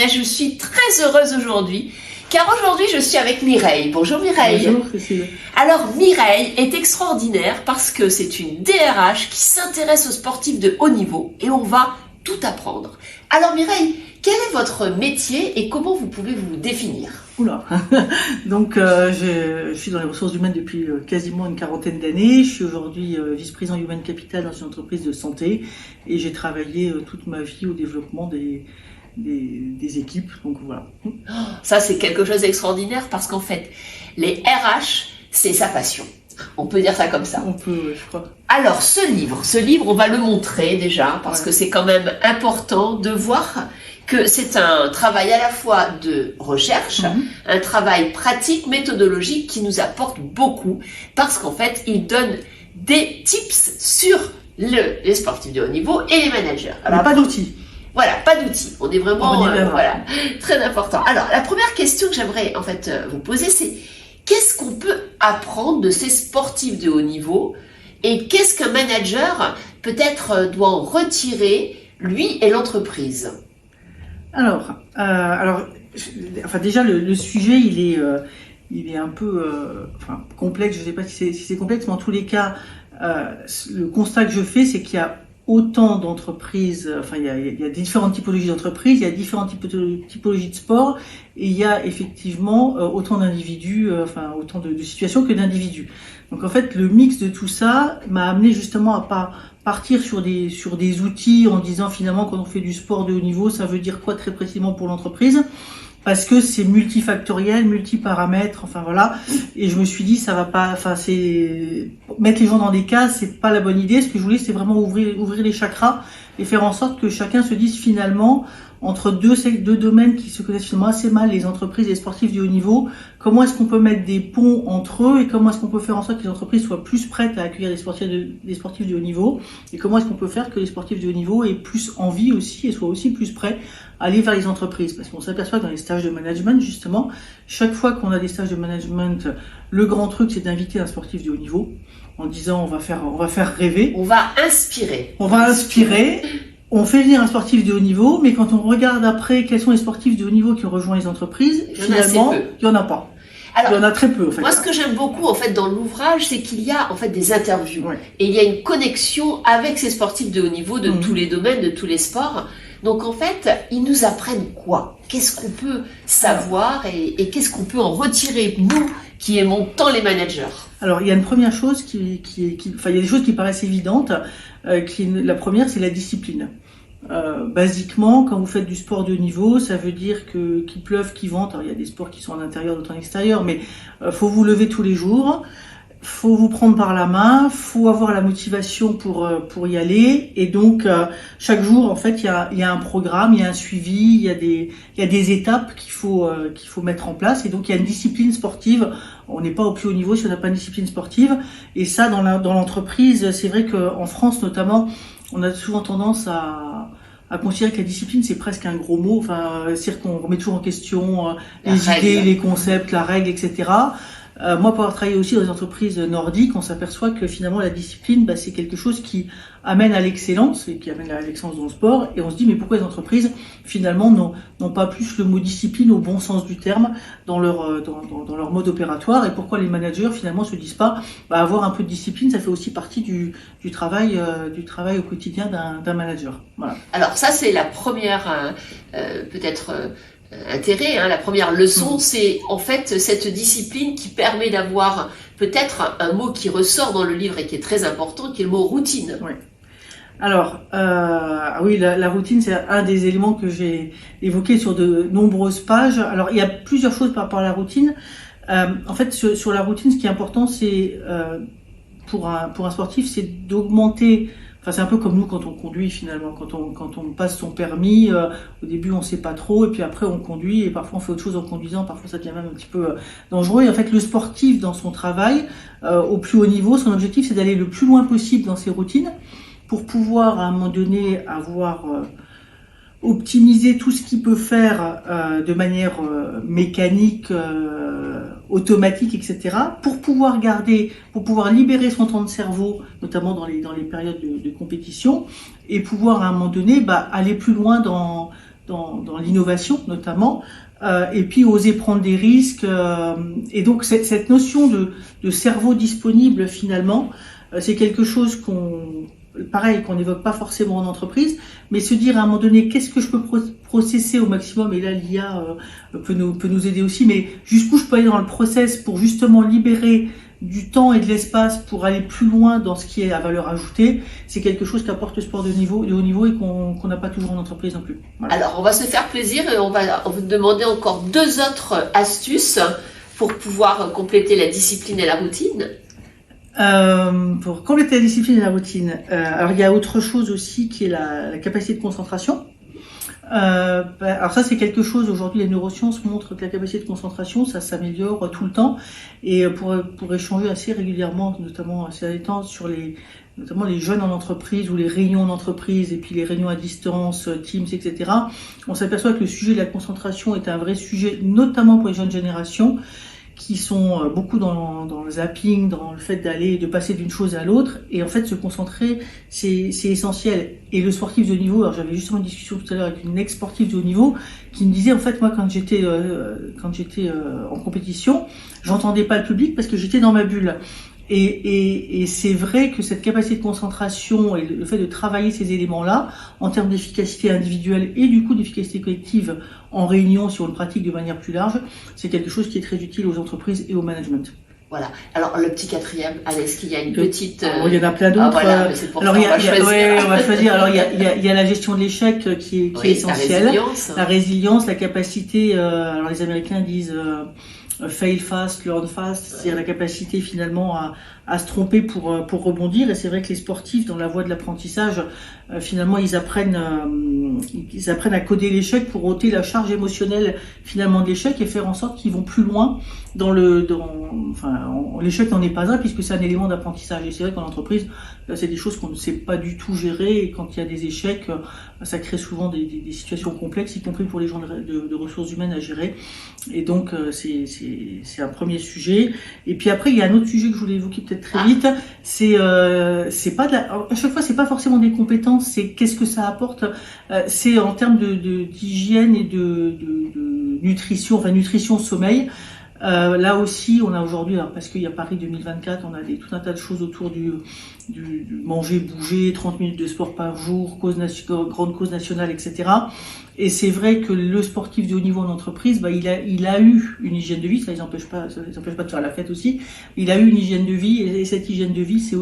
bien, je suis très heureuse aujourd'hui, car aujourd'hui je suis avec Mireille. Bonjour Mireille. Bonjour Cécile. Alors Mireille est extraordinaire parce que c'est une DRH qui s'intéresse aux sportifs de haut niveau et on va tout apprendre. Alors Mireille, quel est votre métier et comment vous pouvez vous définir? Oula. Donc je suis dans les ressources humaines depuis quasiment une quarantaine d'années. Je suis aujourd'hui vice-président Human Capital dans une entreprise de santé et j'ai travaillé toute ma vie au développement des équipes. Donc voilà. Ça c'est quelque chose d'extraordinaire parce qu'en fait, les RH, c'est sa passion. On peut dire ça comme ça. On peut, je crois. Alors ce livre, on va le montrer déjà parce que c'est quand même important de voir que c'est un travail à la fois de recherche, un travail pratique, méthodologique qui nous apporte beaucoup parce qu'en fait, il donne des tips sur les sportifs de haut niveau et les managers. Alors, pas d'outils. Voilà, pas d'outils. On est vraiment, voilà, très important. Alors, la première question que j'aimerais en fait vous poser, c'est qu'est-ce qu'on peut apprendre de ces sportifs de haut niveau et qu'est-ce qu'un manager peut-être doit en retirer, lui et l'entreprise? Alors, déjà le sujet il est un peu complexe. Je sais pas si c'est complexe, mais en tous les cas, le constat que je fais, c'est qu'il y a autant d'entreprises, il y a différentes typologies d'entreprises, il y a différentes typologies de sport, et il y a effectivement autant d'individus, autant de situations que d'individus. Donc en fait, le mix de tout ça m'a amené justement à pas partir sur des outils en disant finalement quand on fait du sport de haut niveau, ça veut dire quoi très précisément pour l'entreprise, parce que c'est multifactoriel, multiparamètres, Et je me suis dit, ça va pas, c'est mettre les gens dans des cases, c'est pas la bonne idée. Ce que je voulais, c'est vraiment ouvrir les chakras et faire en sorte que chacun se dise finalement, entre deux domaines qui se connaissent finalement assez mal, les entreprises et les sportifs du haut niveau, comment est-ce qu'on peut mettre des ponts entre eux et comment est-ce qu'on peut faire en sorte que les entreprises soient plus prêtes à accueillir les sportifs du haut niveau et comment est-ce qu'on peut faire que les sportifs du haut niveau aient plus envie aussi et soient aussi plus prêts à aller vers les entreprises. Parce qu'on s'aperçoit que dans les stages de management, justement, chaque fois qu'on a des stages de management, le grand truc, c'est d'inviter un sportif du haut niveau en disant on va faire rêver. On va inspirer. On fait venir un sportif de haut niveau, mais quand on regarde après quels sont les sportifs de haut niveau qui ont rejoint les entreprises, finalement, il y en a pas. Alors, il y en a très peu, en fait. Moi, ce que j'aime beaucoup, en fait, dans l'ouvrage, c'est qu'il y a, en fait, des interviews. Et il y a une connexion avec ces sportifs de haut niveau de tous les domaines, de tous les sports. Donc, en fait, ils nous apprennent quoi? Qu'est-ce qu'on peut savoir et qu'est-ce qu'on peut en retirer, nous, qui aimons tant les managers? Alors, il y a une première chose il y a des choses qui paraissent évidentes. La première, c'est la discipline. Basiquement, quand vous faites du sport de haut niveau, ça veut dire qu'il pleuve, qu'il vente. Alors, il y a des sports qui sont en intérieur, d'autres en extérieur, mais faut vous lever tous les jours, faut vous prendre par la main, faut avoir la motivation pour y aller. Et donc, chaque jour, en fait, il y a un programme, il y a un suivi, il y a des étapes qu'il faut mettre en place. Et donc, il y a une discipline sportive. On n'est pas au plus haut niveau si on n'a pas une discipline sportive. Et ça, dans l'entreprise, c'est vrai qu'en France, notamment, on a souvent tendance à considérer que la discipline, c'est presque un gros mot. C'est-à-dire qu'on remet toujours en question les idées, les concepts, la règle, etc. Moi, pour avoir travaillé aussi dans les entreprises nordiques, on s'aperçoit que finalement, la discipline, c'est quelque chose qui amène à l'excellence et qui amène à l'excellence dans le sport. Et on se dit, mais pourquoi les entreprises, finalement, n'ont pas plus le mot discipline au bon sens du terme dans leur mode opératoire, et pourquoi les managers, finalement, se disent pas, avoir un peu de discipline, ça fait aussi partie du travail au quotidien d'un manager. Voilà. Alors ça, c'est la première, intérêt, la première leçon, c'est en fait cette discipline qui permet d'avoir peut-être un mot qui ressort dans le livre et qui est très important, qui est le mot routine. Oui. Alors, la routine, c'est un des éléments que j'ai évoqué sur de nombreuses pages. Alors, il y a plusieurs choses par rapport à la routine. En fait, sur la routine, ce qui est important, c'est pour un sportif, c'est d'augmenter. C'est un peu comme nous quand on conduit finalement, quand on passe son permis, au début on sait pas trop et puis après on conduit et parfois on fait autre chose en conduisant, parfois ça devient même un petit peu dangereux. Et en fait le sportif dans son travail, au plus haut niveau, son objectif c'est d'aller le plus loin possible dans ses routines pour pouvoir à un moment donné avoir optimiser tout ce qu'il peut faire de manière mécanique, automatique, etc. pour pouvoir libérer son temps de cerveau, notamment dans les périodes de compétition, et pouvoir à un moment donné aller plus loin dans dans l'innovation notamment, et puis oser prendre des risques. Et donc cette notion de cerveau disponible finalement, c'est quelque chose qu'on n'évoque pas forcément en entreprise, mais se dire à un moment donné qu'est-ce que je peux processer au maximum, et là l'IA peut nous aider aussi, mais jusqu'où je peux aller dans le process pour justement libérer du temps et de l'espace pour aller plus loin dans ce qui est à valeur ajoutée, c'est quelque chose qu'apporte le sport de haut niveau et qu'on n'a pas toujours en entreprise non plus. Voilà. Alors on va se faire plaisir et on va vous demander encore 2 autres astuces pour pouvoir compléter la discipline et la routine. Pour compléter la discipline et la routine, alors il y a autre chose aussi qui est la capacité de concentration. Alors ça c'est quelque chose, aujourd'hui les neurosciences montrent que la capacité de concentration ça s'améliore tout le temps, et pour échanger assez régulièrement, notamment ces derniers temps, sur notamment les jeunes en entreprise ou les réunions en entreprise et puis les réunions à distance, Teams, etc. On s'aperçoit que le sujet de la concentration est un vrai sujet, notamment pour les jeunes générations, qui sont beaucoup dans le zapping, dans le fait de passer d'une chose à l'autre, et en fait se concentrer, c'est essentiel. Et le sportif de haut niveau, alors j'avais justement une discussion tout à l'heure avec une ex-sportive de haut niveau qui me disait, en fait, moi quand j'étais en compétition, j'entendais pas le public parce que j'étais dans ma bulle. Et c'est vrai que cette capacité de concentration et le fait de travailler ces éléments-là, en termes d'efficacité individuelle et du coup d'efficacité collective en réunion, si on le pratique de manière plus large, c'est quelque chose qui est très utile aux entreprises et au management. Voilà. Alors le petit quatrième, est-ce qu'il y a une petite il y en a plein d'autres. Voilà, mais c'est pour alors ça, on va choisir. Alors il y a la gestion de l'échec qui est essentielle. La résilience, la capacité. Alors les Américains disent fail fast, learn fast, c'est-à-dire la capacité finalement à se tromper pour rebondir. Et c'est vrai que les sportifs, dans la voie de l'apprentissage, finalement ils apprennent à coder l'échec pour ôter la charge émotionnelle finalement de l'échec et faire en sorte qu'ils vont plus loin l'échec n'en est pas un puisque c'est un élément d'apprentissage. Et c'est vrai qu'en entreprise, c'est des choses qu'on ne sait pas du tout gérer, et quand il y a des échecs, ça crée souvent des situations complexes, y compris pour les gens de ressources humaines à gérer. Et donc c'est un premier sujet. Et puis après il y a un autre sujet que je voulais évoquer peut-être très vite, c'est pas à chaque fois c'est pas forcément des compétences, c'est qu'est-ce que ça apporte, c'est en termes d'hygiène et de nutrition sommeil. Là aussi, on a aujourd'hui, alors parce qu'il y a Paris 2024, on a tout un tas de choses autour du manger, bouger, 30 minutes de sport par jour, grande cause nationale, etc. Et c'est vrai que le sportif de haut niveau en entreprise, il a eu une hygiène de vie, ça les empêche pas de faire la fête aussi. Il a eu une hygiène de vie, et cette hygiène de vie, ça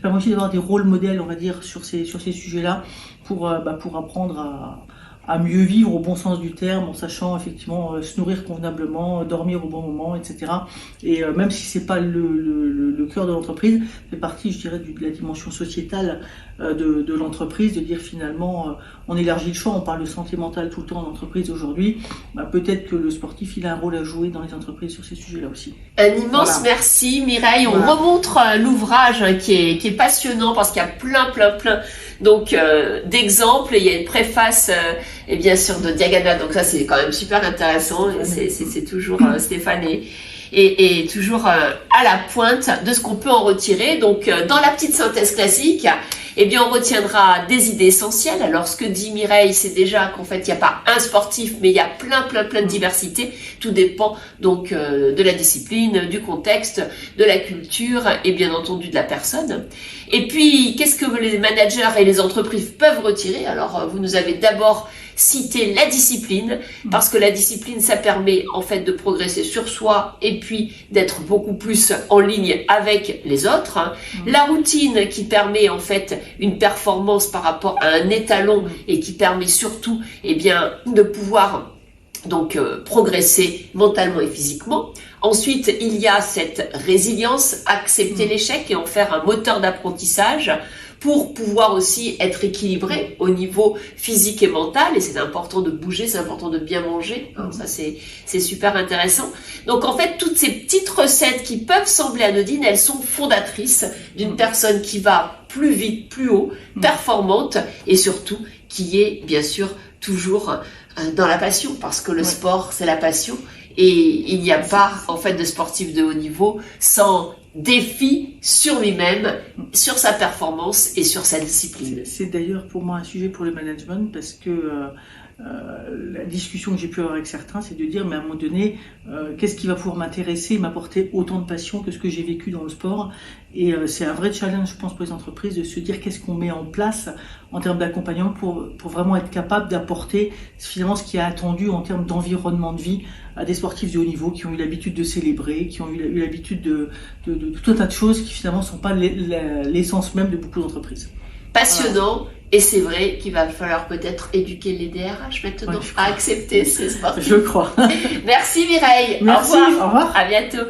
permet aussi d'avoir des rôles modèles, on va dire, sur ces sujets-là, pour apprendre à mieux vivre au bon sens du terme, en sachant effectivement se nourrir convenablement, dormir au bon moment, etc. Et même si c'est pas le cœur de l'entreprise, c'est partie, je dirais, de la dimension sociétale de l'entreprise, de dire finalement, on élargit le champ, on parle de santé mentale tout le temps en entreprise aujourd'hui, peut-être que le sportif, il a un rôle à jouer dans les entreprises sur ces sujets-là aussi. Un immense merci Mireille, on remontre l'ouvrage qui est passionnant parce qu'il y a plein donc d'exemples, il y a une préface et bien sûr de Diagana, donc ça c'est quand même super intéressant, c'est toujours Stéphane et toujours à la pointe de ce qu'on peut en retirer. Donc dans la petite synthèse classique, eh bien on retiendra des idées essentielles. Alors ce que dit Mireille, c'est déjà qu'en fait il n'y a pas un sportif, mais il y a plein de diversité. Tout dépend donc de la discipline, du contexte, de la culture et bien entendu de la personne. Et puis qu'est-ce que les managers et les entreprises peuvent retirer? Alors vous nous avez d'abord cité la discipline, parce que la discipline, ça permet en fait de progresser sur soi et puis d'être beaucoup plus en ligne avec les autres. La routine qui permet en fait une performance par rapport à un étalon et qui permet surtout de pouvoir donc progresser mentalement et physiquement. Ensuite, il y a cette résilience, accepter l'échec et en faire un moteur d'apprentissage pour pouvoir aussi être équilibré au niveau physique et mental. Et c'est important de bouger, c'est important de bien manger. Alors ça, c'est super intéressant. Donc en fait, toutes ces petites recettes qui peuvent sembler anodines, elles sont fondatrices d'une personne qui va plus vite, plus haut, performante et surtout qui est bien sûr toujours dans la passion, parce que le sport, c'est la passion. Et il n'y a pas en fait de sportif de haut niveau sans défi sur lui-même, sur sa performance et sur sa discipline. C'est d'ailleurs pour moi un sujet pour le management, parce que la discussion que j'ai pu avoir avec certains, c'est de dire, mais à un moment donné, qu'est-ce qui va pouvoir m'intéresser et m'apporter autant de passion que ce que j'ai vécu dans le sport? Et c'est un vrai challenge, je pense, pour les entreprises de se dire qu'est-ce qu'on met en place en termes d'accompagnement pour vraiment être capable d'apporter finalement ce qui est attendu en termes d'environnement de vie à des sportifs de haut niveau qui ont eu l'habitude de célébrer, qui ont eu l'habitude de tout un tas de choses qui finalement ne sont pas l'essence même de beaucoup d'entreprises. Passionnant. Voilà. Et c'est vrai qu'il va falloir peut-être éduquer les DRH maintenant à accepter ces sportifs. Je crois. Merci Mireille. Merci. Au revoir. Au revoir. À bientôt.